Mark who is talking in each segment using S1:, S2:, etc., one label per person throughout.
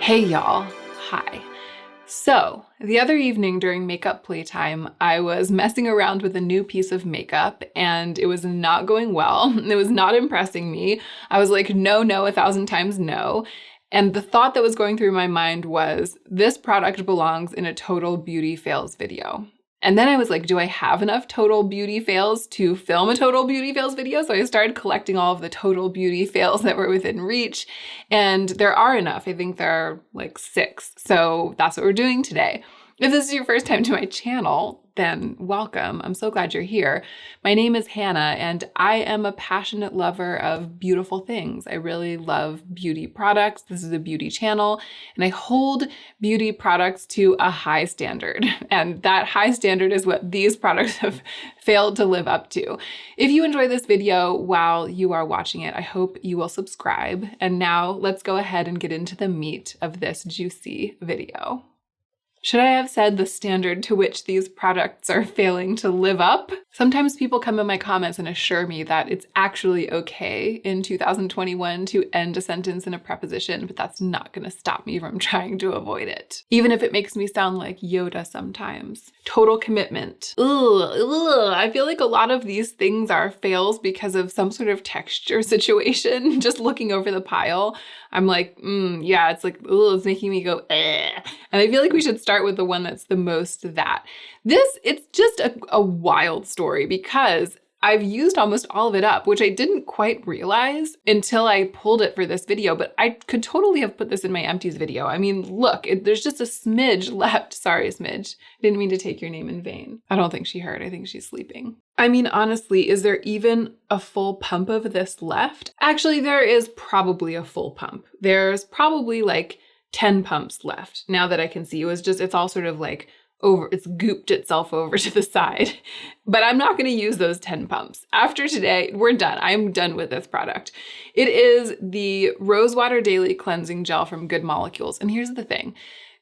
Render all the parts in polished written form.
S1: Hey y'all, hi. So, the other evening during makeup playtime, I was messing around with a new piece of makeup and it was not going well. It was not impressing me. I was like, no, 1,000 times no. And the thought that was going through my mind was, this product belongs in a total beauty fails video. And then I was like, do I have enough total beauty fails to film a total beauty fails video? So I started collecting all of the total beauty fails that were within reach. And there are enough. I think there are like 6. So that's what we're doing today. If this is your first time to my channel, then welcome. I'm so glad you're here. My name is Hannah, and I am a passionate lover of beautiful things. I really love beauty products. This is a beauty channel, and I hold beauty products to a high standard. And that high standard is what these products have failed to live up to. If you enjoy this video while you are watching it, I hope you will subscribe. And now let's go ahead and get into the meat of this juicy video. Should I have said the standard to which these products are failing to live up? Sometimes people come in my comments and assure me that it's actually okay in 2021 to end a sentence in a preposition, but that's not going to stop me from trying to avoid it. Even if it makes me sound like Yoda sometimes. Total commitment. Ugh. I feel like a lot of these things are fails because of some sort of texture situation. Just looking over the pile, I'm like, yeah, it's like, it's making me go, eh. And I feel like we should start with the one that's the most that. It's just a wild story because I've used almost all of it up, which I didn't quite realize until I pulled it for this video, but I could totally have put this in my empties video. I mean, look, there's just a smidge left. Sorry, Smidge. I didn't mean to take your name in vain. I don't think she heard. I think she's sleeping. I mean, honestly, is there even a full pump of this left? Actually, there is probably a full pump. There's probably like 10 pumps left. Now that I can see, it's all sort of like it's gooped itself over to the side, but I'm not going to use those 10 pumps. After today, we're done. I'm done with this product. It is the Rosewater Daily Cleansing Gel from Good Molecules. And here's the thing.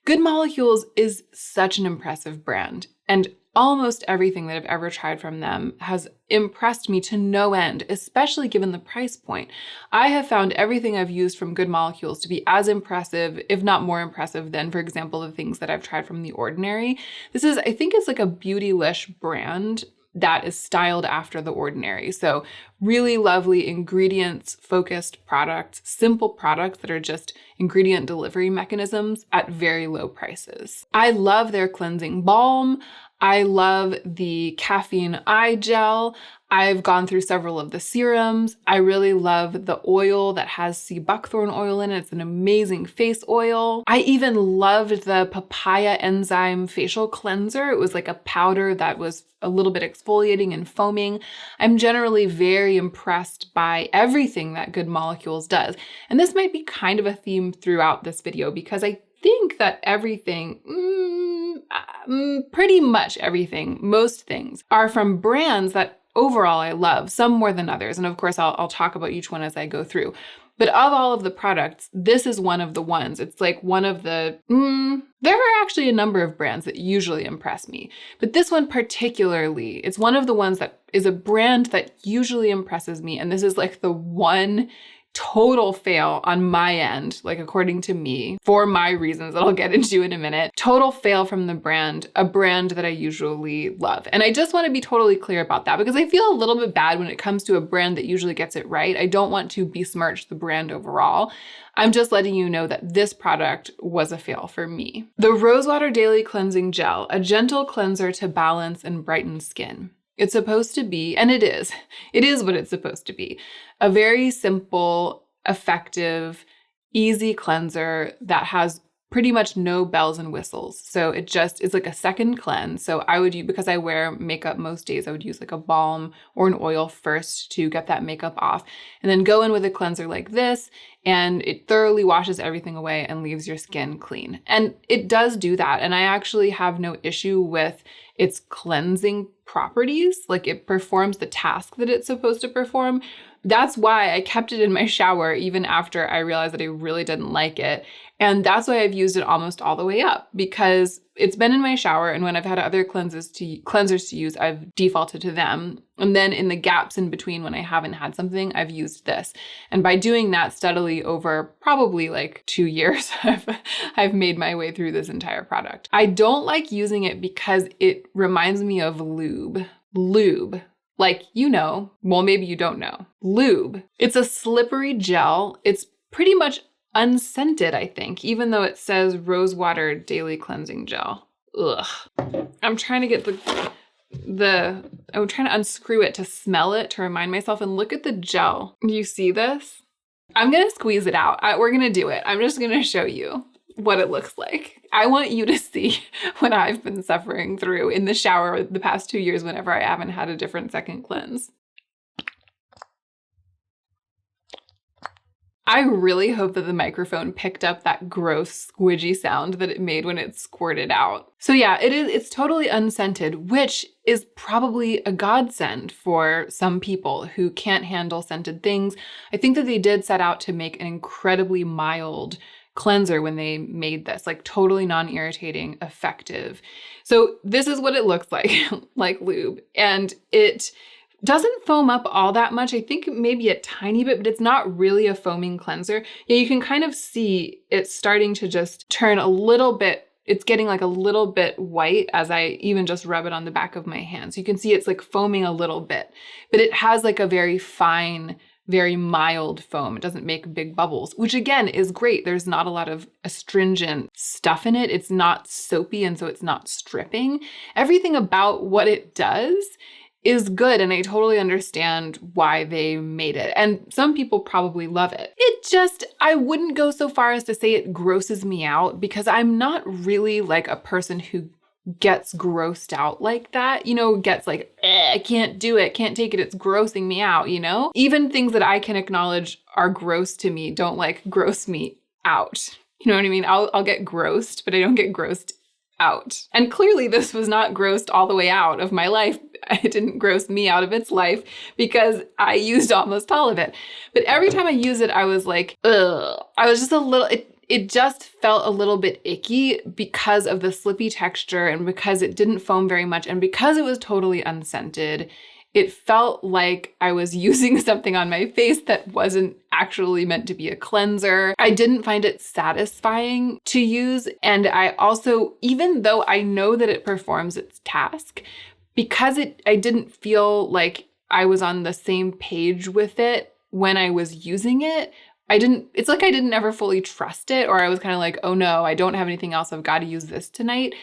S1: Good Molecules is such an impressive brand, and almost everything that I've ever tried from them has impressed me to no end, especially given the price point. I have found everything I've used from Good Molecules to be as impressive, if not more impressive than, for example, the things that I've tried from The Ordinary. I think it's like a Beautylish brand that is styled after The Ordinary. So really lovely ingredients focused products, simple products that are just ingredient delivery mechanisms at very low prices. I love their cleansing balm. I love the caffeine eye gel. I've gone through several of the serums. I really love the oil that has sea buckthorn oil in it. It's an amazing face oil. I even loved the papaya enzyme facial cleanser. It was like a powder that was a little bit exfoliating and foaming. I'm generally very impressed by everything that Good Molecules does. And this might be kind of a theme throughout this video because I think that everything, pretty much everything, most things are from brands that overall I love, some more than others. And of course, I'll talk about each one as I go through. But of all of the products, this is one of the ones. It's like one of the, there are actually a number of brands that usually impress me. But this one particularly, it's one of the ones that is a brand that usually impresses me. And this is like the one total fail on my end, like according to me, for my reasons that I'll get into in a minute. Total fail from the brand, a brand that I usually love. And I just want to be totally clear about that because I feel a little bit bad when it comes to a brand that usually gets it right. I don't want to besmirch the brand overall. I'm just letting you know that this product was a fail for me. The Rosewater Daily Cleansing Gel, a gentle cleanser to balance and brighten skin. It's supposed to be, and it is what it's supposed to be, a very simple, effective, easy cleanser that has pretty much no bells and whistles. So it's like a second cleanse. So I would use, because I wear makeup most days, I would use like a balm or an oil first to get that makeup off, and then go in with a cleanser like this, and it thoroughly washes everything away and leaves your skin clean. And it does do that. And I actually have no issue with its cleansing properties. Like it performs the task that it's supposed to perform. That's why I kept it in my shower even after I realized that I really didn't like it. And that's why I've used it almost all the way up, because it's been in my shower, and when I've had other cleansers to use, I've defaulted to them. And then in the gaps in between when I haven't had something, I've used this. And by doing that steadily over probably like 2 years, I've made my way through this entire product. I don't like using it because it reminds me of lube. Lube. Like, well, maybe you don't know. Lube. It's a slippery gel. It's pretty much unscented, I think, even though it says Rosewater Daily Cleansing Gel. Ugh. I'm trying to get I'm trying to unscrew it to smell it, to remind myself, and look at the gel. Do you see this? I'm gonna squeeze it out. We're gonna do it. I'm just gonna show you what it looks like. I want you to see what I've been suffering through in the shower the past 2 years whenever I haven't had a different second cleanse. I really hope that the microphone picked up that gross squidgy sound that it made when it squirted out. So yeah, it's totally unscented, which is probably a godsend for some people who can't handle scented things. I think that they did set out to make an incredibly mild cleanser when they made this, like totally non-irritating, effective. So this is what it looks like, like lube. And it doesn't foam up all that much. I think maybe a tiny bit, but it's not really a foaming cleanser. Yeah, you can kind of see it's starting to just turn a little bit. It's getting like a little bit white as I even just rub it on the back of my hand. So you can see it's like foaming a little bit, but it has like a very fine, very mild foam. It doesn't make big bubbles, which again is great. There's not a lot of astringent stuff in it. It's not soapy, and so it's not stripping. Everything about what it does is good, and I totally understand why they made it. And some people probably love it. I wouldn't go so far as to say it grosses me out, because I'm not really like a person who gets grossed out like that, gets like, I can't do it, can't take it, it's grossing me out, Even things that I can acknowledge are gross to me don't like gross me out. You know what I mean? I'll get grossed, but I don't get grossed out. And clearly this was not grossed all the way out of my life. It didn't gross me out of its life because I used almost all of it. But every time I use it, I was like, ugh. I was just it just felt a little bit icky because of the slippy texture, and because it didn't foam very much, and because it was totally unscented. It felt like I was using something on my face that wasn't actually meant to be a cleanser. I didn't find it satisfying to use. And I also, even though I know that it performs its task, because I didn't feel like I was on the same page with it when I was using it, it's like I didn't ever fully trust it, or I was kind of like, oh no, I don't have anything else. I've got to use this tonight.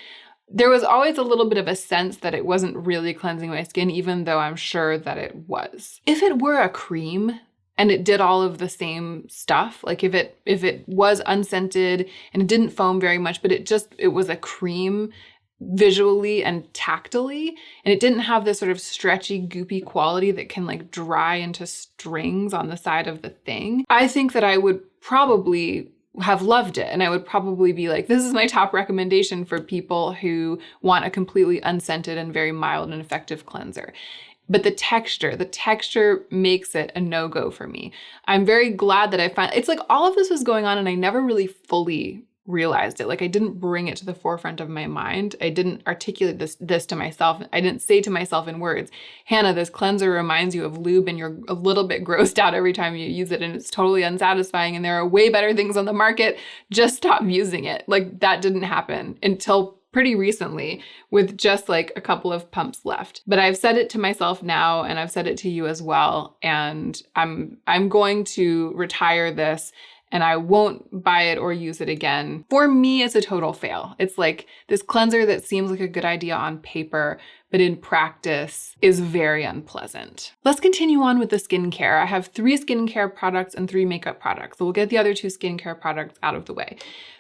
S1: There was always a little bit of a sense that it wasn't really cleansing my skin, even though I'm sure that it was. If it were a cream and it did all of the same stuff, like if it was unscented and it didn't foam very much, but it was a cream visually and tactily, and it didn't have this sort of stretchy, goopy quality that can like dry into strings on the side of the thing, I think that I would probably have loved it. And I would probably be like, this is my top recommendation for people who want a completely unscented and very mild and effective cleanser. But the texture makes it a no-go for me. I'm very glad that it's like all of this was going on and I never really fully realized it. Like I didn't bring it to the forefront of my mind. I didn't articulate this to myself. I didn't say to myself in words, Hannah, this cleanser reminds you of lube and you're a little bit grossed out every time you use it and it's totally unsatisfying and there are way better things on the market. Just stop using it. Like that didn't happen until pretty recently with just like a couple of pumps left. But I've said it to myself now and I've said it to you as well. And I'm going to retire this and I won't buy it or use it again. For me, it's a total fail. It's like this cleanser that seems like a good idea on paper, but in practice is very unpleasant. Let's continue on with the skincare. I have 3 skincare products and 3 makeup products. So we'll get the other 2 skincare products out of the way.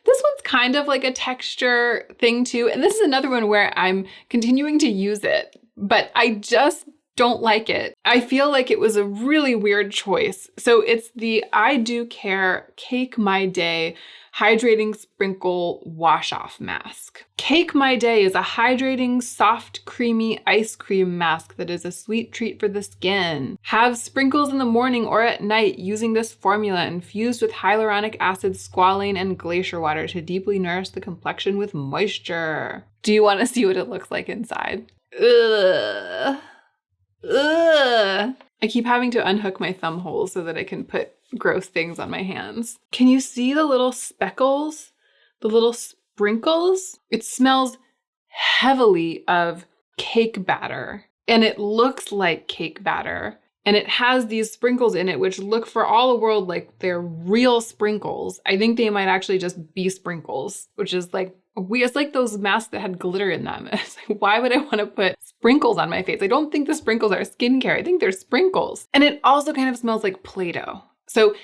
S1: This one's kind of like a texture thing too. And this is another one where I'm continuing to use it, but I just don't like it. I feel like it was a really weird choice. So it's the I Do Care Cake My Day Hydrating Sprinkle Wash-Off Mask. Cake My Day is a hydrating, soft, creamy ice cream mask that is a sweet treat for the skin. Have sprinkles in the morning or at night using this formula infused with hyaluronic acid, squalane, and glacier water to deeply nourish the complexion with moisture. Do you want to see what it looks like inside? Ugh. Ugh. I keep having to unhook my thumb holes so that I can put gross things on my hands. Can you see the little speckles? The little sprinkles? It smells heavily of cake batter, and it looks like cake batter. And it has these sprinkles in it, which look for all the world like they're real sprinkles. I think they might actually just be sprinkles, which is like, it's like those masks that had glitter in them. It's like, why would I want to put sprinkles on my face? I don't think the sprinkles are skincare. I think they're sprinkles. And it also kind of smells like Play-Doh. So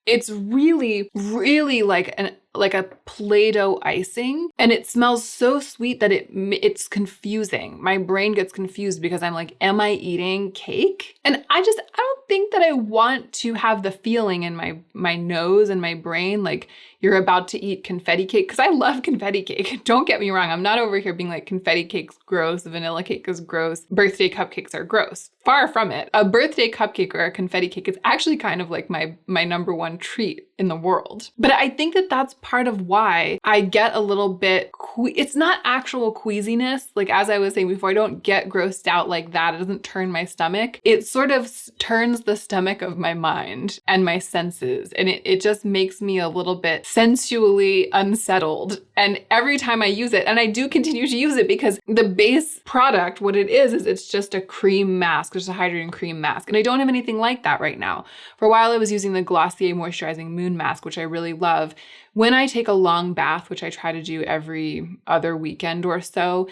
S1: it's really, really like a Play-Doh icing, and it smells so sweet that it's confusing. My brain gets confused because I'm like, am I eating cake? And I don't think that I want to have the feeling in my nose and my brain like you're about to eat confetti cake, because I love confetti cake. Don't get me wrong. I'm not over here being like confetti cake's gross, vanilla cake is gross, birthday cupcakes are gross. Far from it. A birthday cupcake or a confetti cake is actually kind of like my number one treat in the world. But I think that that's part of why I get a little bit, it's not actual queasiness. Like as I was saying before, I don't get grossed out like that. It doesn't turn my stomach. It sort of turns the stomach of my mind and my senses. And it just makes me a little bit sensually unsettled. And every time I use it, and I do continue to use it because the base product, what it is it's just a cream mask, just a hydrating cream mask. And I don't have anything like that right now. For a while I was using the Glossier Moisturizing Moon Mask, which I really love. When I take a long bath, which I try to do every other weekend or so,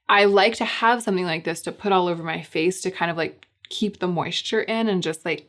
S1: I like to have something like this to put all over my face to kind of like keep the moisture in and just like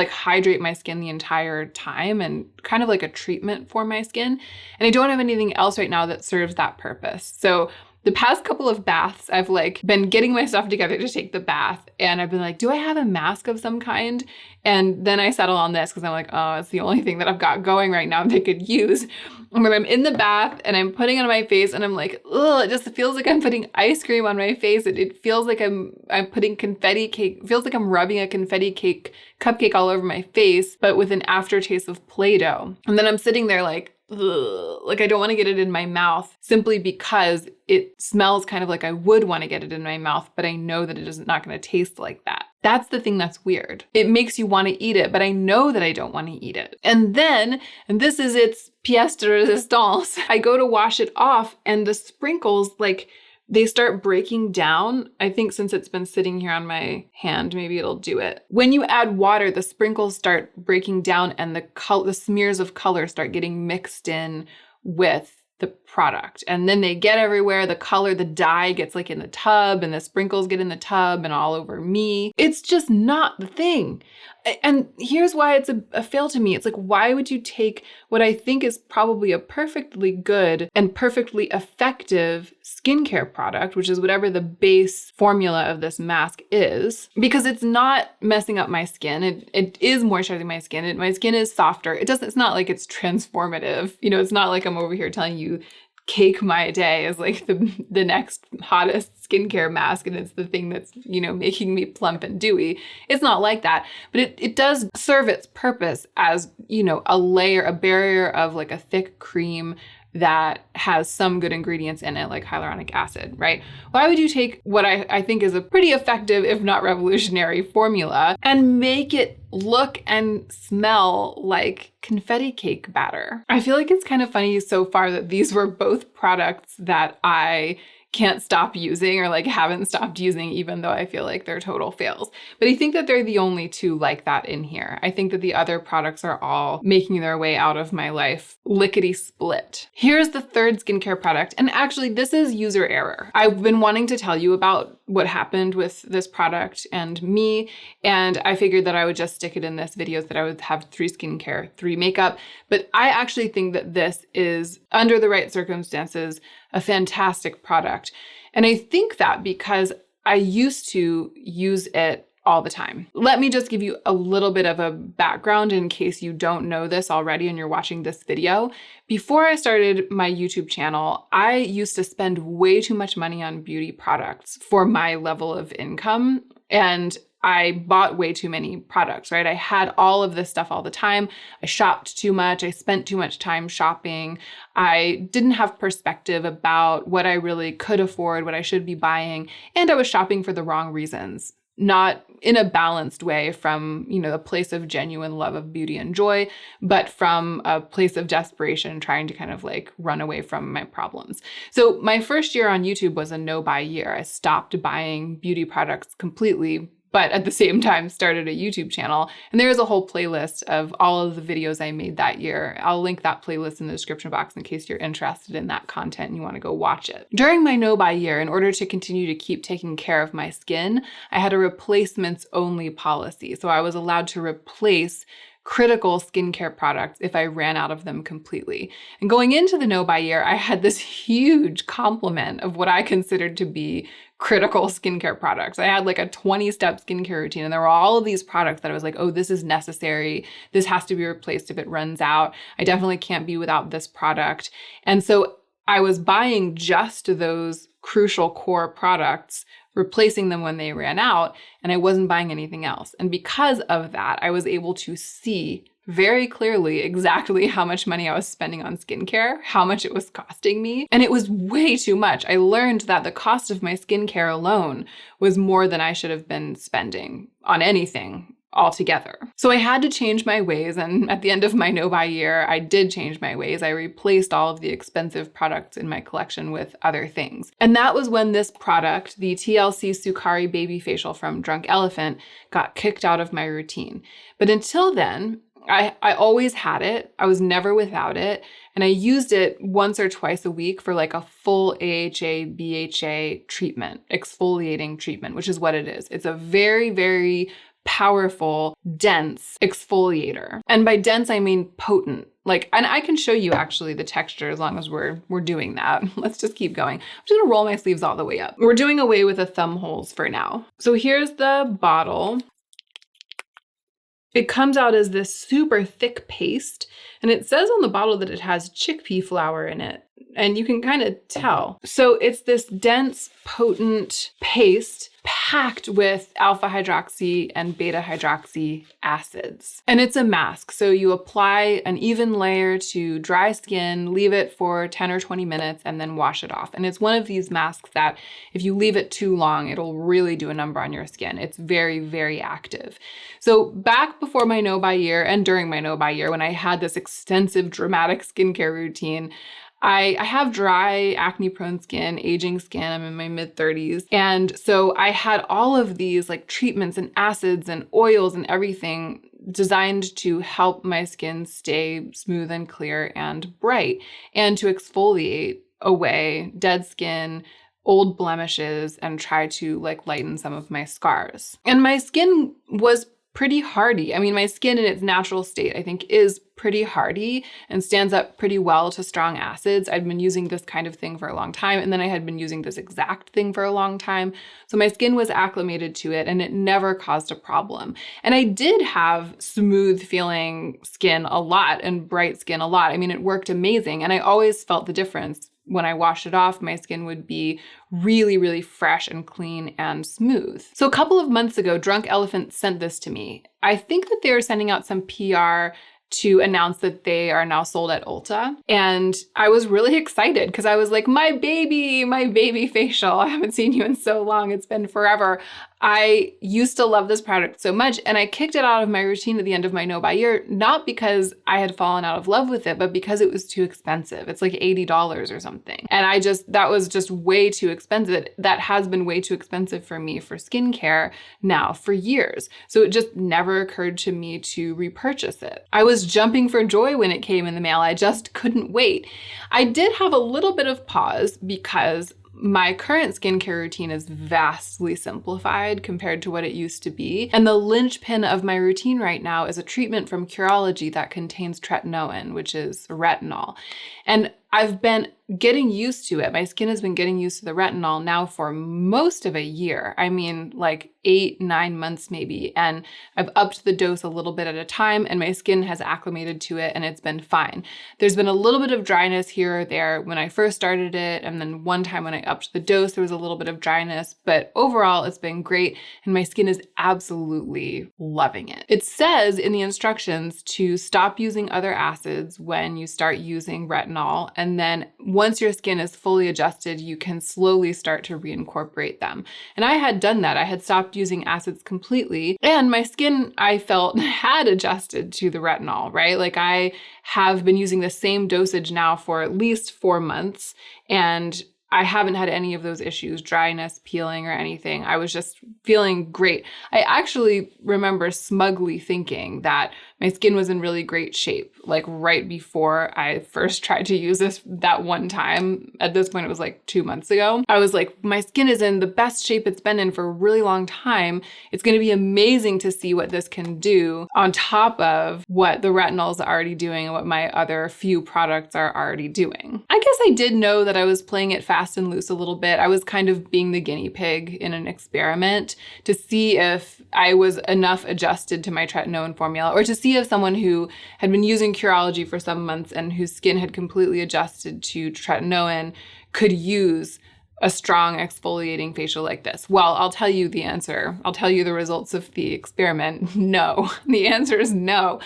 S1: hydrate my skin the entire time, and kind of like a treatment for my skin. And I don't have anything else right now that serves that purpose. So the past couple of baths, I've like been getting my stuff together to take the bath, and I've been like, do I have a mask of some kind? And then I settle on this because I'm like, oh, it's the only thing that I've got going right now that I could use. And when I'm in the bath and I'm putting it on my face and I'm like, ugh, it just feels like I'm putting ice cream on my face. It feels like I'm putting confetti cake. It feels like I'm rubbing a confetti cake cupcake all over my face, but with an aftertaste of Play-Doh. And then I'm sitting there like, ugh, like I don't want to get it in my mouth simply because it smells kind of like I would want to get it in my mouth, but I know that it is not going to taste like that. That's the thing that's weird. It makes you want to eat it, but I know that I don't want to eat it. And then, and this is its pièce de résistance, I go to wash it off and the sprinkles, like, they start breaking down. I think since it's been sitting here on my hand, maybe it'll do it. When you add water, the sprinkles start breaking down and the smears of color start getting mixed in with the product. And then they get everywhere. The color, the dye gets like in the tub, and the sprinkles get in the tub and all over me. It's just not the thing. And here's why it's a fail to me. It's like, why would you take what I think is probably a perfectly good and perfectly effective skincare product, which is whatever the base formula of this mask is, because it's not messing up my skin. It is moisturizing my skin. My skin is softer. It's not like it's transformative. You know, it's not like I'm over here telling you Cake My Day is like the next hottest skincare mask and it's the thing that's, you know, making me plump and dewy. It's not like that, but it does serve its purpose as, you know, a barrier of like a thick cream that has some good ingredients in it, like hyaluronic acid, right? Why would you take what I think is a pretty effective, if not revolutionary formula and make it look and smell like confetti cake batter? I feel like it's kind of funny so far that these were both products that I can't stop using or like haven't stopped using, even though I feel like they're total fails. But I think that they're the only two like that in here. I think that the other products are all making their way out of my life lickety split. Here's the third skincare product. And actually this is user error. I've been wanting to tell you about what happened with this product and me. And I figured that I would just stick it in this video so that I would have 3 skincare, 3 makeup. But I actually think that this is, under the right circumstances, a fantastic product. And I think that because I used to use it all the time. Let me just give you a little bit of a background in case you don't know this already and you're watching this video. Before I started my YouTube channel, I used to spend way too much money on beauty products for my level of income, and I bought way too many products, right? I had all of this stuff all the time. I shopped too much. I spent too much time shopping. I didn't have perspective about what I really could afford, what I should be buying, and I was shopping for the wrong reasons. Not in a balanced way from, a place of genuine love of beauty and joy, but from a place of desperation, trying to kind of like run away from my problems. So my first year on YouTube was a no-buy year. I stopped buying beauty products completely, but at the same time started a YouTube channel. And there is a whole playlist of all of the videos I made that year. I'll link that playlist in the description box in case you're interested in that content and you want to go watch it. During my no-buy year, in order to continue to keep taking care of my skin, I had a replacements only policy. So I was allowed to replace critical skincare products if I ran out of them completely. And going into the no-buy year, I had this huge complement of what I considered to be critical skincare products. I had like a 20-step skincare routine, and there were all of these products that I was like, oh, this is necessary. This has to be replaced if it runs out. I definitely can't be without this product. And so I was buying just those crucial core products, replacing them when they ran out, and I wasn't buying anything else. And because of that, I was able to see very clearly exactly how much money I was spending on skincare, how much it was costing me, and it was way too much. I learned that the cost of my skincare alone was more than I should have been spending on anything altogether. So I had to change my ways, and at the end of my no-buy year, I did change my ways. I replaced all of the expensive products in my collection with other things. And that was when this product, the TLC Sukari Baby Facial from Drunk Elephant, got kicked out of my routine. But until then, I always had it. I was never without it. And I used it once or twice a week for like a full AHA, BHA treatment, exfoliating treatment, which is what it is. It's a very, very powerful, dense exfoliator. And by dense, I mean potent. And I can show you actually the texture as long as we're doing that. Let's just keep going. I'm just gonna roll my sleeves all the way up. We're doing away with the thumb holes for now. So here's the bottle. It comes out as this super thick paste, and it says on the bottle that it has chickpea flour in it, and you can kind of tell. So it's this dense, potent paste packed with alpha hydroxy and beta hydroxy acids. And it's a mask. So you apply an even layer to dry skin, leave it for 10 or 20 minutes, and then wash it off. And it's one of these masks that if you leave it too long, it'll really do a number on your skin. It's very, very active. So back before my no-buy year and during my no-buy year, when I had this extensive, dramatic skincare routine, I have dry, acne-prone skin, aging skin. I'm in my mid-30s. And so I had all of these treatments and acids and oils and everything designed to help my skin stay smooth and clear and bright, and to exfoliate away dead skin, old blemishes, and try to lighten some of my scars. And my skin was pretty hardy. I mean, my skin in its natural state, I think, is pretty hardy and stands up pretty well to strong acids. I'd been using this kind of thing for a long time, and then I had been using this exact thing for a long time. So my skin was acclimated to it, and it never caused a problem. And I did have smooth feeling skin a lot and bright skin a lot. I mean, it worked amazing, and I always felt the difference. When I washed it off, my skin would be really, really fresh and clean and smooth. So a couple of months ago, Drunk Elephant sent this to me. I think that they were sending out some PR to announce that they are now sold at Ulta. And I was really excited because I was like, my baby facial. I haven't seen you in so long. It's been forever. I used to love this product so much, and I kicked it out of my routine at the end of my no-buy year, not because I had fallen out of love with it, but because it was too expensive. It's like $80 or something. And that was just way too expensive. That has been way too expensive for me for skincare now for years. So it just never occurred to me to repurchase it. I was jumping for joy when it came in the mail. I just couldn't wait. I did have a little bit of pause because my current skincare routine is vastly simplified compared to what it used to be. And the linchpin of my routine right now is a treatment from Curology that contains tretinoin, which is retinol. And I've been getting used to it. My skin has been getting used to the retinol now for most of a year. I mean, like 8, 9 months maybe. And I've upped the dose a little bit at a time and my skin has acclimated to it and it's been fine. There's been a little bit of dryness here or there when I first started it. And then one time when I upped the dose, there was a little bit of dryness, but overall it's been great. And my skin is absolutely loving it. It says in the instructions to stop using other acids when you start using retinol. And then once your skin is fully adjusted, you can slowly start to reincorporate them. And I had done that. I had stopped using acids completely. And my skin, I felt, had adjusted to the retinol, right? Like I have been using the same dosage now for at least 4 months. And I haven't had any of those issues, dryness, peeling, or anything. I was just feeling great. I actually remember smugly thinking that my skin was in really great shape, like right before I first tried to use this that one time. At this point, it was like 2 months ago. I was like, my skin is in the best shape it's been in for a really long time. It's going to be amazing to see what this can do on top of what the retinol is already doing and what my other few products are already doing. I guess I did know that I was playing it fast and loose a little bit. I was kind of being the guinea pig in an experiment to see if I was enough adjusted to my tretinoin formula, or to see if someone who had been using Curology for some months and whose skin had completely adjusted to tretinoin could use a strong exfoliating facial like this. Well, I'll tell you the answer. I'll tell you the results of the experiment. No. The answer is no.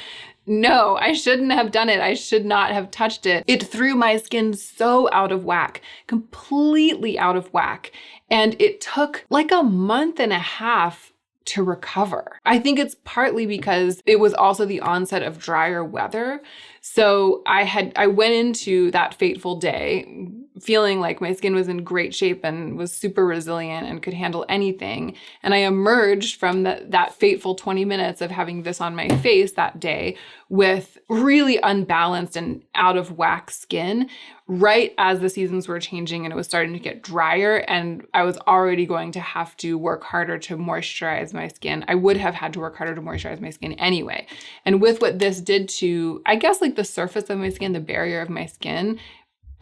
S1: No, I shouldn't have done it. I should not have touched it. It threw my skin so out of whack, completely out of whack. And it took like a month and a half to recover. I think it's partly because it was also the onset of drier weather. So I went into that fateful day feeling like my skin was in great shape and was super resilient and could handle anything. And I emerged from that fateful 20 minutes of having this on my face that day with really unbalanced and out of whack skin right as the seasons were changing and it was starting to get drier, and I was already going to have to work harder to moisturize my skin. I would have had to work harder to moisturize my skin anyway. And with what this did to, I guess, like the surface of my skin, the barrier of my skin,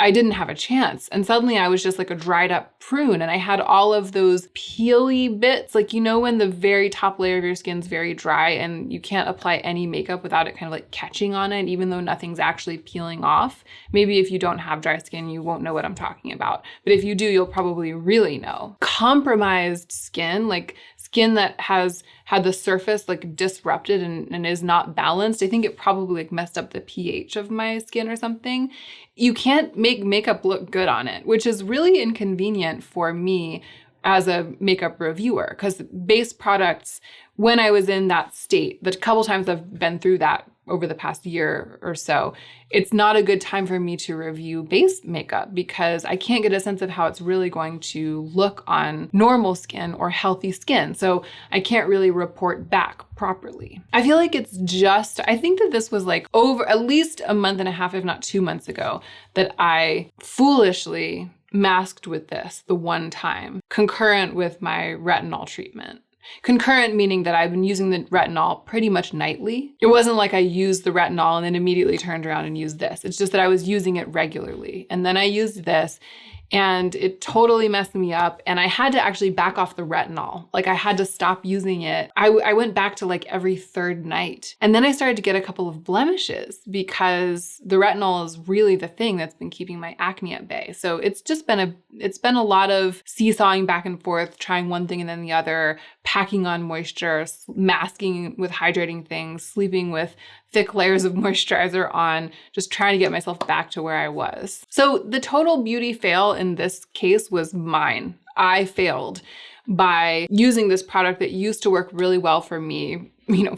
S1: I didn't have a chance. And suddenly I was just like a dried up prune, and I had all of those peely bits, like, you know, when the very top layer of your skin's very dry and you can't apply any makeup without it kind of like catching on it, even though nothing's actually peeling off. Maybe if you don't have dry skin, you won't know what I'm talking about. But if you do, you'll probably really know. Compromised skin, like skin that has had the surface like disrupted and is not balanced. I think it probably like messed up the pH of my skin or something. You can't make makeup look good on it, which is really inconvenient for me as a makeup reviewer, because base products, when I was in that state, the couple times I've been through that over the past year or so, it's not a good time for me to review base makeup because I can't get a sense of how it's really going to look on normal skin or healthy skin. So I can't really report back properly. I feel like I think that this was like over at least a month and a half, if not 2 months ago, that I foolishly masked with this the one time, concurrent with my retinol treatment. Concurrent meaning that I've been using the retinol pretty much nightly. It wasn't like I used the retinol and then immediately turned around and used this. It's just that I was using it regularly. And then I used this and it totally messed me up. And I had to actually back off the retinol. Like I had to stop using it. I went back to like every third night. And then I started to get a couple of blemishes because the retinol is really the thing that's been keeping my acne at bay. So it's been a lot of seesawing back and forth, trying one thing and then the other, packing on moisture, masking with hydrating things, sleeping with thick layers of moisturizer on, just trying to get myself back to where I was. So the total beauty fail in this case was mine. I failed by using this product that used to work really well for me,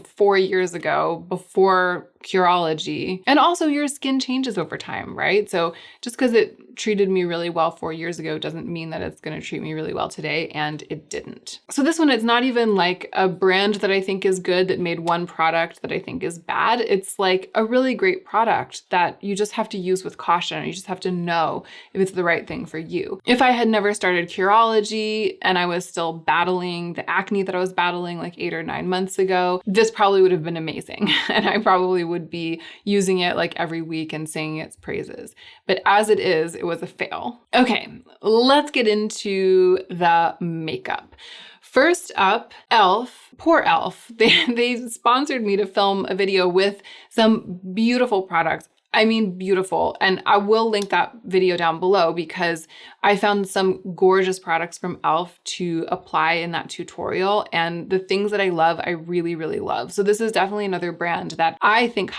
S1: 4 years ago before Curology. And also your skin changes over time, right? So just because it it treated me really well 4 years ago doesn't mean that it's going to treat me really well today, and it didn't. So this one, it's not even like a brand that I think is good that made one product that I think is bad. It's like a really great product that you just have to use with caution. You just have to know if it's the right thing for you. If I had never started Curology and I was still battling the acne that I was battling like 8 or 9 months ago, this probably would have been amazing. And I probably would be using it like every week and singing its praises. But as it is, it was a fail. Okay, let's get into the makeup. First up, e.l.f. Poor e.l.f. They sponsored me to film a video with some beautiful products. I mean, beautiful. And I will link that video down below because I found some gorgeous products from e.l.f. to apply in that tutorial. And the things that I love, I really, really love. So this is definitely another brand that I think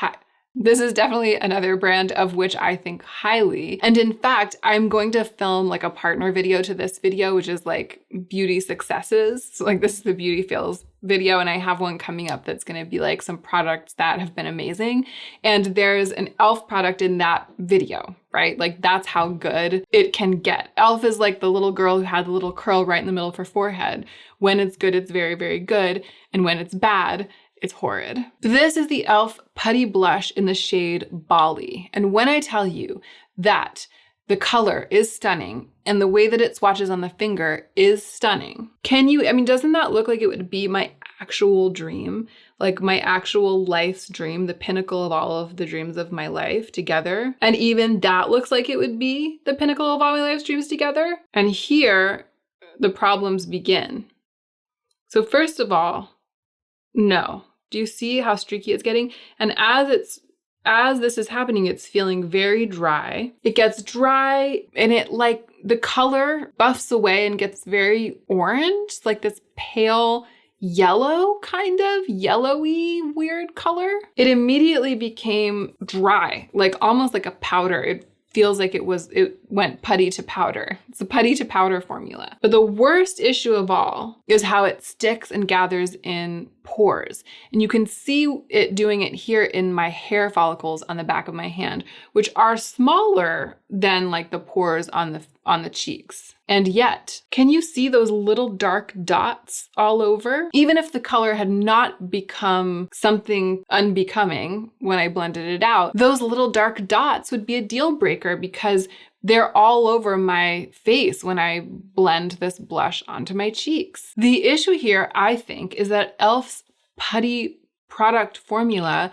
S1: this is definitely another brand of which I think highly. And in fact, I'm going to film like a partner video to this video, which is like beauty successes. So like this is the beauty fails video. And I have one coming up that's going to be like some products that have been amazing. And there's an e.l.f. product in that video, right? Like that's how good it can get. e.l.f. is like the little girl who had the little curl right in the middle of her forehead. When it's good, it's very, very good. And when it's bad, it's horrid. This is the e.l.f. Putty Blush in the shade Bali. And when I tell you that the color is stunning and the way that it swatches on the finger is stunning, doesn't that look like it would be my actual dream? Like my actual life's dream, the pinnacle of all of the dreams of my life together. And even that looks like it would be the pinnacle of all my life's dreams together. And here, the problems begin. So first of all, no. Do you see how streaky it's getting? And as this is happening, it's feeling very dry. It gets dry and it like the color buffs away and gets very orange, like this pale yellow, kind of yellowy weird color. It immediately became dry, like almost like a powder. It feels like it went putty to powder. It's a putty to powder formula. But the worst issue of all is how it sticks and gathers in pores. And you can see it doing it here in my hair follicles on the back of my hand, which are smaller than like the pores on the cheeks. And yet, can you see those little dark dots all over? Even if the color had not become something unbecoming when I blended it out, those little dark dots would be a deal breaker because they're all over my face when I blend this blush onto my cheeks. The issue here, I think, is that e.l.f.'s putty product formula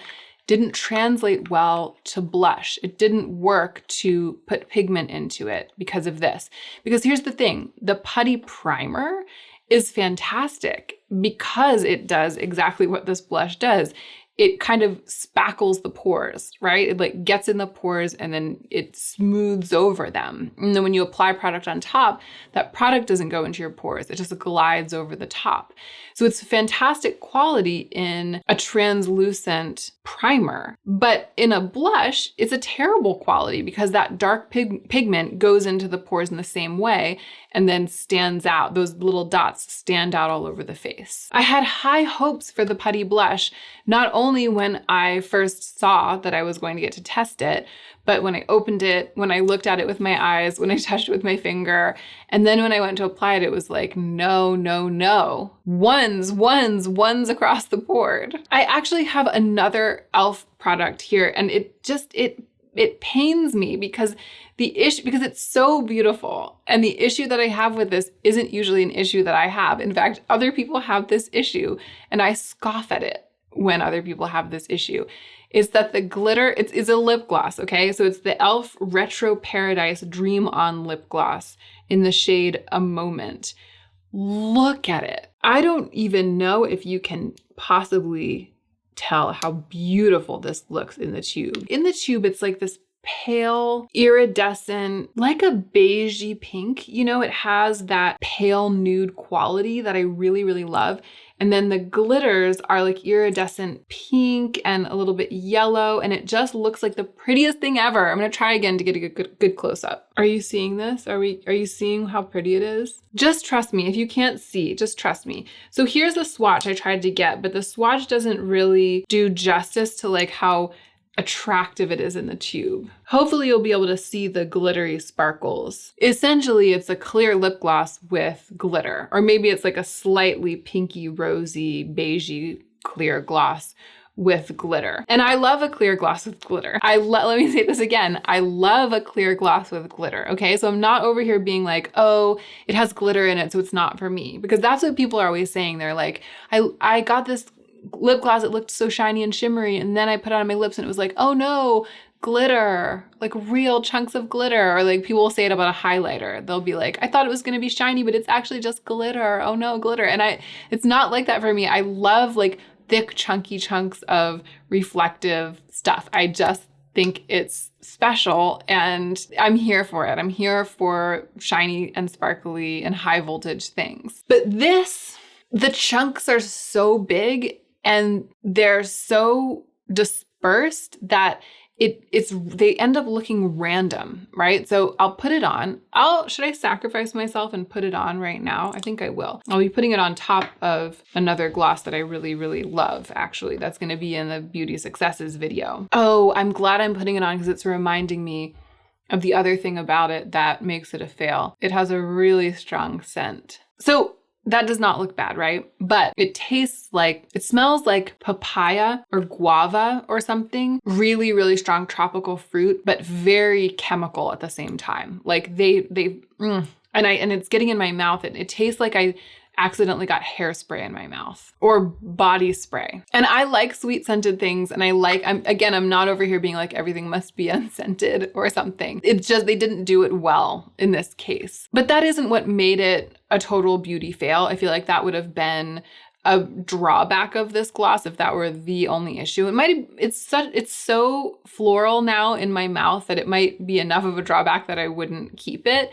S1: didn't translate well to blush. It didn't work to put pigment into it because of this. Because here's the thing, the putty primer is fantastic because it does exactly what this blush does. It kind of spackles the pores, right? It like gets in the pores and then it smooths over them. And then when you apply product on top, that product doesn't go into your pores. It just glides over the top. So it's fantastic quality in a translucent primer, but in a blush, it's a terrible quality because that dark pigment goes into the pores in the same way and then stands out. Those little dots stand out all over the face. I had high hopes for the putty blush, not only when I first saw that I was going to get to test it, but when I opened it, when I looked at it with my eyes, when I touched it with my finger, and then when I went to apply it, it was like, no, no, no. Ones across the board. I actually have another e.l.f. product here, and it pains me because because it's so beautiful. And the issue that I have with this isn't usually an issue that I have. In fact, other people have this issue, and I scoff at it when other people have this issue. Is that the glitter, it's a lip gloss, okay? So it's the e.l.f. Retro Paradise Dream On Lip Gloss in the shade A Moment. Look at it. I don't even know if you can possibly tell how beautiful this looks in the tube. In the tube, it's like this pale, iridescent, like a beigey pink. You know, it has that pale nude quality that I really, really love. And then the glitters are like iridescent pink and a little bit yellow, and it just looks like the prettiest thing ever. I'm gonna try again to get a good close up. Are you seeing this? Are you seeing how pretty it is? Just trust me. If you can't see, just trust me. So here's the swatch I tried to get, but the swatch doesn't really do justice to like how attractive it is in the tube. Hopefully you'll be able to see the glittery sparkles. Essentially, it's a clear lip gloss with glitter, or maybe it's like a slightly pinky, rosy, beigey clear gloss with glitter. And I love a clear gloss with glitter. Let me say this again. I love a clear gloss with glitter. Okay. So I'm not over here being like, oh, it has glitter in it, so it's not for me. Because that's what people are always saying. They're like, I got this lip gloss. It looked so shiny and shimmery. And then I put it on my lips and it was like, oh no, glitter, like real chunks of glitter. Or like people will say it about a highlighter. They'll be like, I thought it was going to be shiny, but it's actually just glitter. Oh no, glitter. And it's not like that for me. I love like thick, chunky chunks of reflective stuff. I just think it's special and I'm here for it. I'm here for shiny and sparkly and high voltage things. But the chunks are so big and they're so dispersed that they end up looking random, right? So I'll put it on. Should I sacrifice myself and put it on right now? I think I will. I'll be putting it on top of another gloss that I really, really love, actually. That's going to be in the Beauty Successes video. Oh, I'm glad I'm putting it on because it's reminding me of the other thing about it that makes it a fail. It has a really strong scent. So that does not look bad, right? But it smells like papaya or guava or something. Really, really strong tropical fruit, but very chemical at the same time. Like and it's getting in my mouth. It tastes like I accidentally got hairspray in my mouth or body spray. And I like sweet scented things. And I'm not over here being like everything must be unscented or something. It's just, they didn't do it well in this case. But that isn't what made it a total beauty fail. I feel like that would have been a drawback of this gloss if that were the only issue. It's so floral now in my mouth that it might be enough of a drawback that I wouldn't keep it.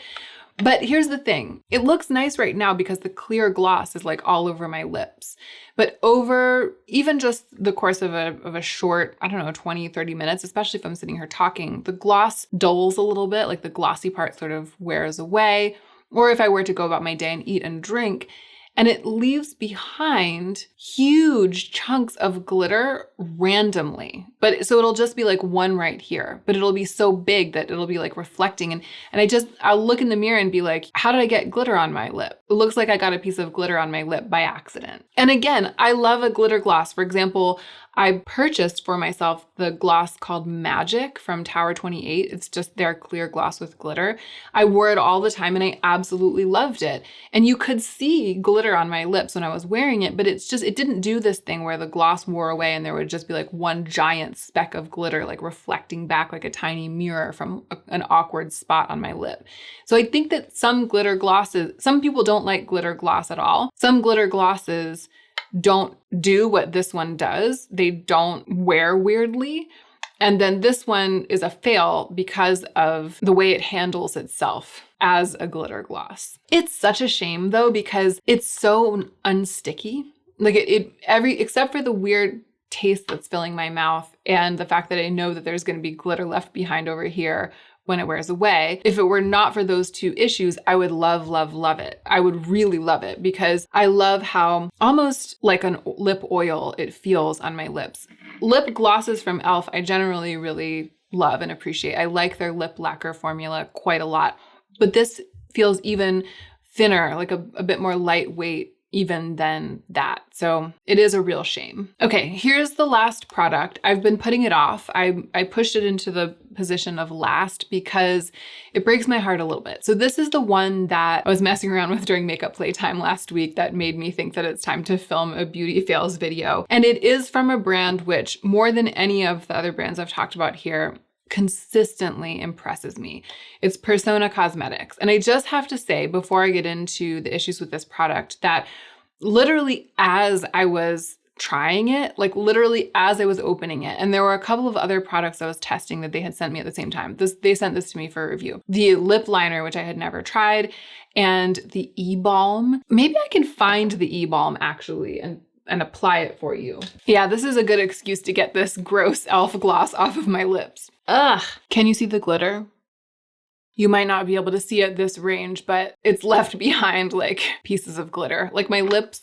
S1: But here's the thing. It looks nice right now because the clear gloss is like all over my lips. But over even just the course of a short, 20, 30 minutes, especially if I'm sitting here talking, the gloss dulls a little bit, like the glossy part sort of wears away. Or if I were to go about my day and eat and drink, and it leaves behind huge chunks of glitter randomly. So it'll just be like one right here, but it'll be so big that it'll be like reflecting. And I'll look in the mirror and be like, how did I get glitter on my lip? It looks like I got a piece of glitter on my lip by accident. And again, I love a glitter gloss. For example, I purchased for myself the gloss called Magic from Tower 28. It's just their clear gloss with glitter. I wore it all the time and I absolutely loved it. And you could see glitter on my lips when I was wearing it, but it didn't do this thing where the gloss wore away and there would just be like one giant speck of glitter, like reflecting back like a tiny mirror from an awkward spot on my lip. So I think that some people don't like glitter gloss at all. Some glitter glosses don't do what this one does. They don't wear weirdly. And then this one is a fail because of the way it handles itself as a glitter gloss. It's such a shame though, because it's so unsticky. Like except for the weird taste that's filling my mouth and the fact that I know that there's going to be glitter left behind over here when it wears away. If it were not for those two issues, I would love, love, love it. I would really love it because I love how almost like a lip oil it feels on my lips. Lip glosses from e.l.f. I generally really love and appreciate. I like their lip lacquer formula quite a lot, but this feels even thinner, like a bit more lightweight even than that. So it is a real shame. Okay, here's the last product. I've been putting it off. I pushed it into the position of last because it breaks my heart a little bit. So this is the one that I was messing around with during Makeup Playtime last week that made me think that it's time to film a beauty fails video. And it is from a brand which, more than any of the other brands I've talked about here, consistently impresses me. It's Persona Cosmetics. And I just have to say, before I get into the issues with this product, that literally as I was trying it, like literally as I was opening it, and there were a couple of other products I was testing that they had sent me at the same time. They sent this to me for review. The lip liner, which I had never tried, and the e-balm. Maybe I can find the e-balm actually and apply it for you. Yeah, this is a good excuse to get this gross e.l.f. gloss off of my lips. Ugh. Can you see the glitter? You might not be able to see at this range, but it's left behind like pieces of glitter. Like my lips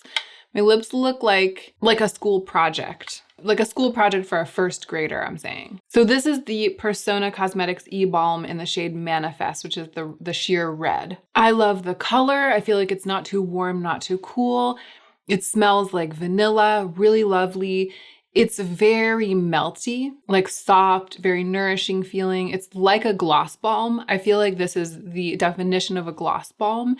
S1: look like a school project. Like a school project for a first grader, I'm saying. So this is the Persona Cosmetics E-Balm in the shade Manifest, which is the sheer red. I love the color. I feel like it's not too warm, not too cool. It smells like vanilla, really lovely. It's very melty, like soft, very nourishing feeling. It's like a gloss balm. I feel like this is the definition of a gloss balm.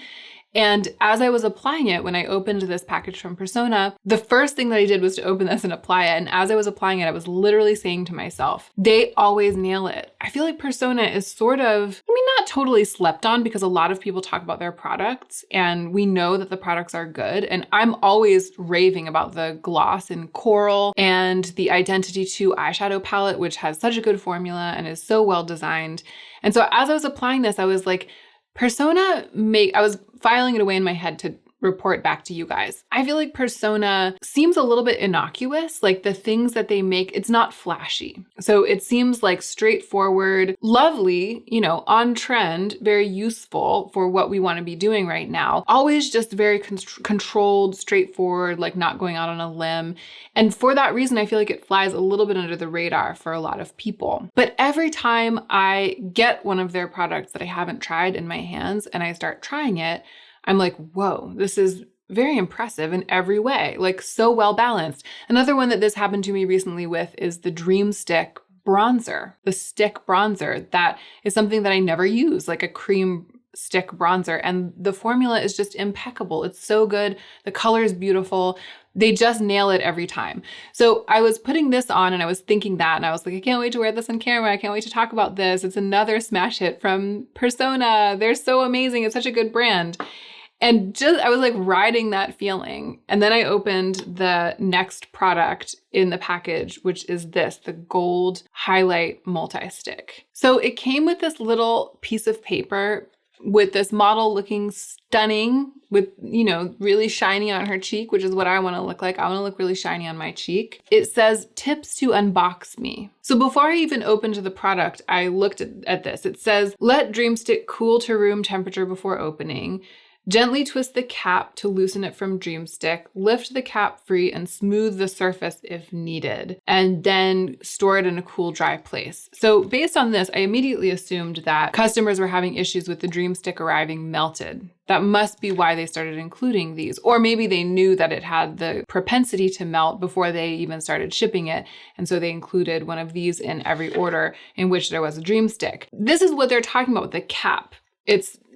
S1: And as I was applying it, when I opened this package from Persona, the first thing that I did was to open this and apply it. And as I was applying it, I was literally saying to myself, they always nail it. I feel like Persona is sort of, not totally slept on, because a lot of people talk about their products and we know that the products are good. And I'm always raving about the gloss in Coral and the Identity 2 eyeshadow palette, which has such a good formula and is so well designed. And so as I was applying this, I was like, I was filing it away in my head to report back to you guys. I feel like Persona seems a little bit innocuous, like the things that they make, it's not flashy. So it seems like straightforward, lovely, on trend, very useful for what we want to be doing right now. Always just very controlled, straightforward, like not going out on a limb. And for that reason, I feel like it flies a little bit under the radar for a lot of people. But every time I get one of their products that I haven't tried in my hands and I start trying it, I'm like, whoa, this is very impressive in every way, like so well balanced. Another one that this happened to me recently with is the Dream Stick bronzer, the stick bronzer. That is something that I never use, like a cream stick bronzer. And the formula is just impeccable. It's so good. The color is beautiful. They just nail it every time. So I was putting this on and I was thinking that, and I was like, I can't wait to wear this on camera. I can't wait to talk about this. It's another smash hit from Persona. They're so amazing. It's such a good brand. And I was like riding that feeling. And then I opened the next product in the package, which is the Gold Highlight Multi-Stick. So it came with this little piece of paper with this model looking stunning with, really shiny on her cheek, which is what I want to look like. I want to look really shiny on my cheek. It says, tips to unbox me. So before I even opened the product, I looked at this. It says, let Dream Stick cool to room temperature before opening. Gently twist the cap to loosen it from Dream Stick, lift the cap free and smooth the surface if needed, and then store it in a cool, dry place. So based on this, I immediately assumed that customers were having issues with the Dream Stick arriving melted. That must be why they started including these. Or maybe they knew that it had the propensity to melt before they even started shipping it. And so they included one of these in every order in which there was a Dream Stick. This is what they're talking about with the cap.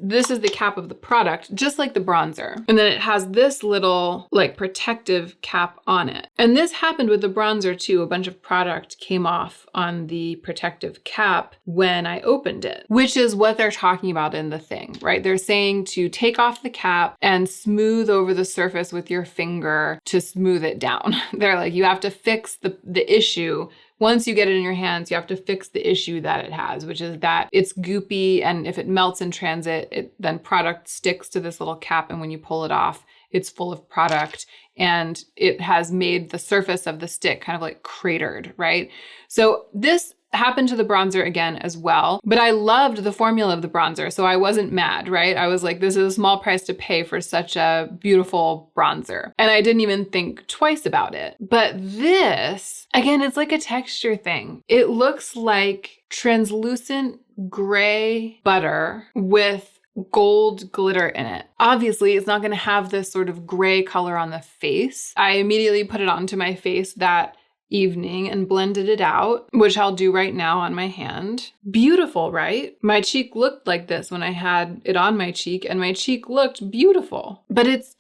S1: This is the cap of the product, just like the bronzer. And then it has this little protective cap on it. And this happened with the bronzer too. A bunch of product came off on the protective cap when I opened it, which is what they're talking about in the thing, right? They're saying to take off the cap and smooth over the surface with your finger to smooth it down. They're like, you have to fix the issue. Once you get it in your hands, you have to fix the issue that it has, which is that it's goopy, and if it melts in transit, then product sticks to this little cap, and when you pull it off, it's full of product, and it has made the surface of the stick kind of like cratered, right? So this happened to the bronzer again as well, but I loved the formula of the bronzer, so I wasn't mad, right? I was like, this is a small price to pay for such a beautiful bronzer. And I didn't even think twice about it. But this, again, it's like a texture thing. It looks like translucent gray butter with gold glitter in it. Obviously, it's not going to have this sort of gray color on the face. I immediately put it onto my face that evening and blended it out, which I'll do right now on my hand. Beautiful, right? My cheek looked like this when I had it on my cheek, and my cheek looked beautiful. But it's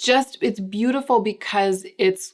S1: beautiful because it's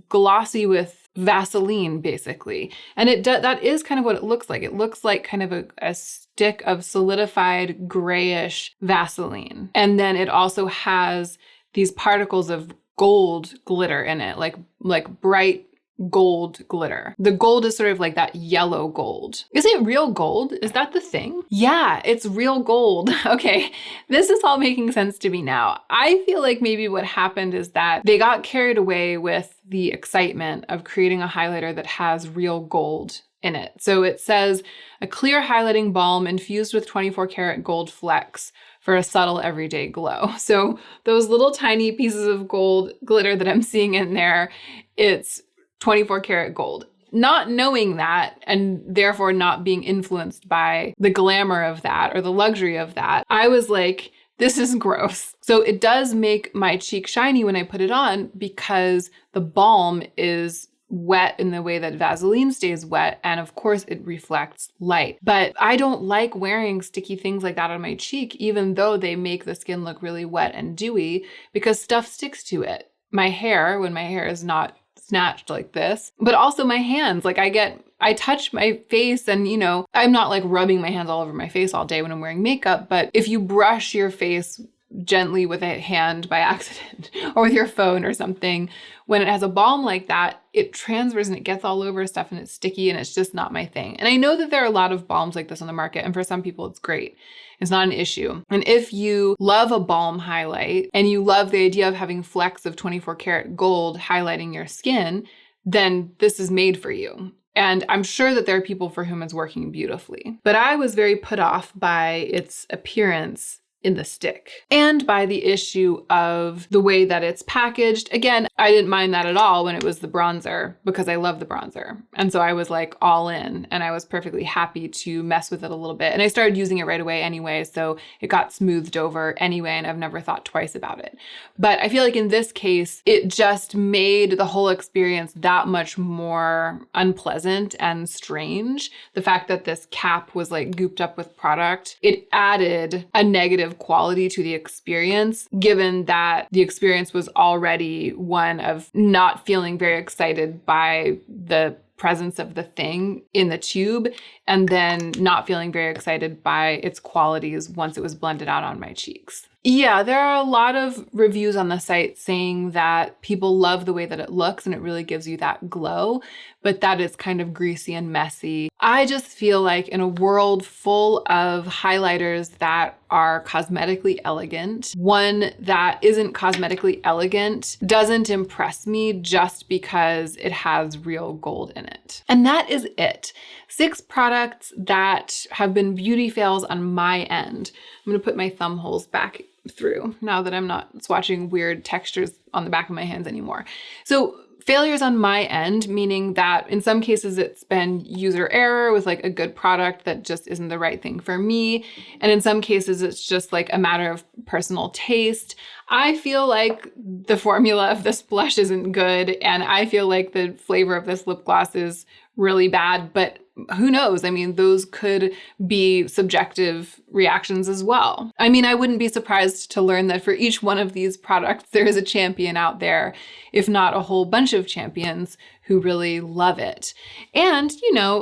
S1: glossy with Vaseline, basically. And that is kind of what it looks like. It looks like kind of a stick of solidified grayish Vaseline. And then it also has these particles of gold glitter in it, like bright gold glitter. The gold is sort of like that yellow gold. Is it real gold? Is that the thing? Yeah, it's real gold. Okay, this is all making sense to me now. I feel like maybe what happened is that they got carried away with the excitement of creating a highlighter that has real gold in it. So it says, a clear highlighting balm infused with 24 karat gold flecks for a subtle everyday glow. So those little tiny pieces of gold glitter that I'm seeing in there, it's 24 karat gold. Not knowing that, and therefore not being influenced by the glamour of that or the luxury of that, I was like, this is gross. So it does make my cheek shiny when I put it on because the balm is wet in the way that Vaseline stays wet. And of course it reflects light. But I don't like wearing sticky things like that on my cheek, even though they make the skin look really wet and dewy, because stuff sticks to it. My hair, when my hair is not snatched like this, but also my hands, like I touch my face and, I'm not like rubbing my hands all over my face all day when I'm wearing makeup, but if you brush your face gently with a hand by accident or with your phone or something, when it has a balm like that, it transfers and it gets all over stuff and it's sticky and it's just not my thing. And I know that there are a lot of balms like this on the market, and for some people it's great. It's not an issue. And if you love a balm highlight and you love the idea of having flecks of 24 karat gold highlighting your skin, then this is made for you. And I'm sure that there are people for whom it's working beautifully. But I was very put off by its appearance in the stick and by the issue of the way that it's packaged. Again, I didn't mind that at all when it was the bronzer because I love the bronzer. And so I was like all in, and I was perfectly happy to mess with it a little bit. And I started using it right away anyway, so it got smoothed over anyway, and I've never thought twice about it. But I feel like in this case, it just made the whole experience that much more unpleasant and strange. The fact that this cap was like gooped up with product, it added a negative quality to the experience, given that the experience was already one of not feeling very excited by the presence of the thing in the tube, and then not feeling very excited by its qualities once it was blended out on my cheeks. Yeah, there are a lot of reviews on the site saying that people love the way that it looks and it really gives you that glow, but that it's kind of greasy and messy. I just feel like in a world full of highlighters that are cosmetically elegant, one that isn't cosmetically elegant doesn't impress me just because it has real gold in it. And that is it. 6 products that have been beauty fails on my end. I'm going to put my thumb holes back through now that I'm not swatching weird textures on the back of my hands anymore. So failures on my end, meaning that in some cases it's been user error with like a good product that just isn't the right thing for me. And in some cases it's just like a matter of personal taste. I feel like the formula of this blush isn't good, and I feel like the flavor of this lip gloss is really bad, but who knows? I mean, those could be subjective reactions as well. I mean, I wouldn't be surprised to learn that for each one of these products, there is a champion out there, if not a whole bunch of champions who really love it. And,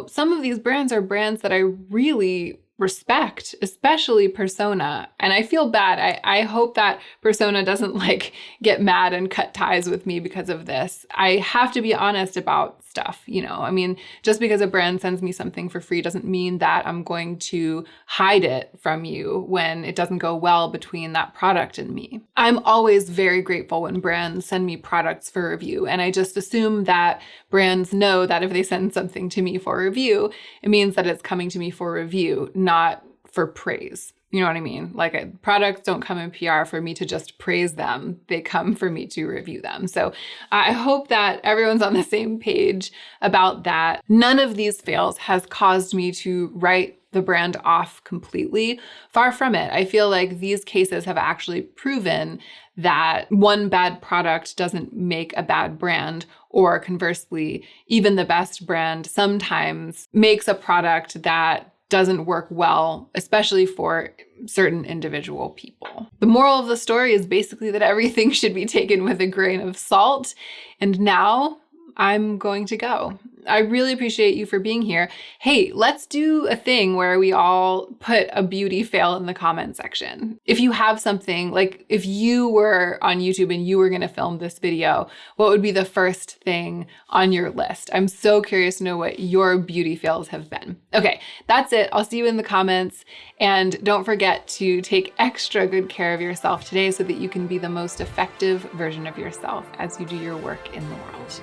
S1: some of these brands are brands that I really respect, especially Persona. And I feel bad. I hope that Persona doesn't get mad and cut ties with me because of this. I have to be honest about stuff, I mean, just because a brand sends me something for free doesn't mean that I'm going to hide it from you when it doesn't go well between that product and me. I'm always very grateful when brands send me products for review. And I just assume that brands know that if they send something to me for review, it means that it's coming to me for review, not for praise. You know what I mean? Products don't come in PR for me to just praise them. They come for me to review them. So I hope that everyone's on the same page about that. None of these fails has caused me to write the brand off completely. Far from it. I feel like these cases have actually proven that one bad product doesn't make a bad brand, or conversely, even the best brand sometimes makes a product that doesn't work well, especially for certain individual people. The moral of the story is basically that everything should be taken with a grain of salt. And now I'm going to go. I really appreciate you for being here. Hey, let's do a thing where we all put a beauty fail in the comment section. If you have something, if you were on YouTube and you were going to film this video, what would be the first thing on your list? I'm so curious to know what your beauty fails have been. Okay, that's it. I'll see you in the comments. And don't forget to take extra good care of yourself today so that you can be the most effective version of yourself as you do your work in the world.